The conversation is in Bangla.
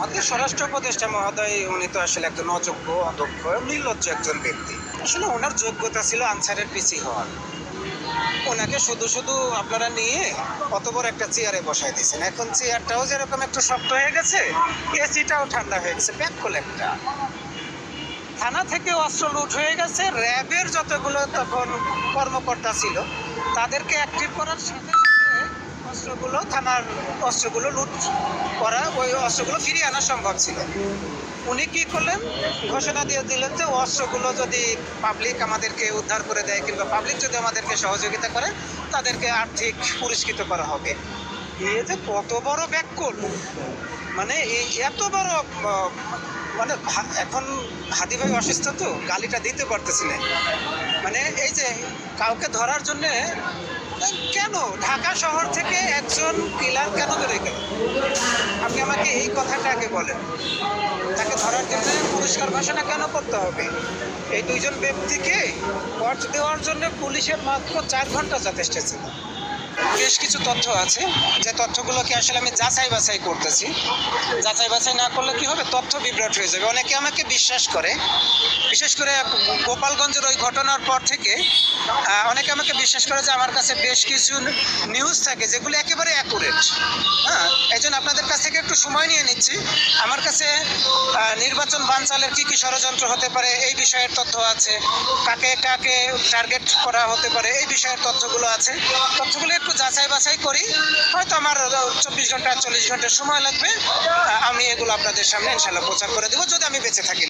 আমাদের স্বরাষ্ট্র উপদেষ্টা মহোদয় উনি তো আসলে একজন অযোগ্য, অদক্ষ, নির্লজ্জ একজন ব্যক্তি। আসলে ওনার যোগ্যতা ছিল আনসারের পিসি হওয়ার। ওনাকে শুধু শুধু আপনারা নিয়ে অত বড় একটা চেয়ারে বসাই দিয়েছেন। এখন চেয়ারটাও যেরকম একটু শক্ত হয়ে গেছে, এসিটাও ঠান্ডা হয়ে গেছে, ব্যাককল একটা। থানা থেকে অস্ত্র লুট হয়ে গেছে, র্যাবের যতগুলো তখন কর্মকর্তা ছিল তাদেরকে অ্যাক্টিভ করার সাথে সাথে অস্ত্রগুলো, থানার অস্ত্রগুলো লুট করা, ওই অস্ত্রগুলো ফিরিয়ে আনা সম্ভব ছিল। উনি কি করলেন, ঘোষণা দিয়ে দিলেন যে অস্ত্রগুলো যদি পাবলিক আমাদেরকে উদ্ধার করে দেয় কিংবা পাবলিক যদি আমাদেরকে সহযোগিতা করে তাদেরকে আর্থিক পুরস্কৃত করা হবে। এই যে কত বড় ব্যাককল, মানে এই এত বড় মানে এখন হাদি ভাই অসুস্থ তো গালিটা দিতে পারতেছি না। মানে এই যে কাউকে ধরার জন্যে কেন ঢাকা শহর থেকে একজন কিলার কেন বেরোয় গেল, আপনি আমাকে এই কথাটা আগে বলেন। তাকে ধরার জন্য পুরস্কার ঘোষণা কেন করতে হবে? এই দুইজন ব্যক্তিকে ওয়াচ দেওয়ার জন্য পুলিশের মাত্র 4 ঘন্টা যথেষ্ট ছিল। বেশ কিছু তথ্য আছে, যে তথ্যগুলোকে আসলে আমি যাচাই বাছাই করতেছি। যাচাই বাছাই না করলে কি হবে, তথ্য বিভ্রাট হয়ে যাবে। অনেকে আমাকে বিশ্বাস করে, বিশেষ করে গোপালগঞ্জের ওই ঘটনার পর থেকে অনেকে আমাকে বিশ্বাস করে যে আমার কাছে বেশ কিছু নিউজ থাকে যেগুলো একেবারে অ্যাকুরেট। হ্যাঁ, এই জন্য আপনাদের কাছ থেকে একটু সময় নিয়ে নিচ্ছি। আমার কাছে নির্বাচন বানচালের কী কী ষড়যন্ত্র হতে পারে এই বিষয়ের তথ্য আছে, কাকে কাকে টার্গেট করা হতে পারে এই বিষয়ের তথ্যগুলো আছে। তথ্যগুলো একটু যাচাই বাছাই করি, হয়তো আমার 24 ঘন্টা 40 ঘন্টা সময় লাগবে। আমি এগুলো আপনাদের সামনে ইনশাল্লাহ প্রচার করে দেবো যদি আমি বেঁচে থাকি।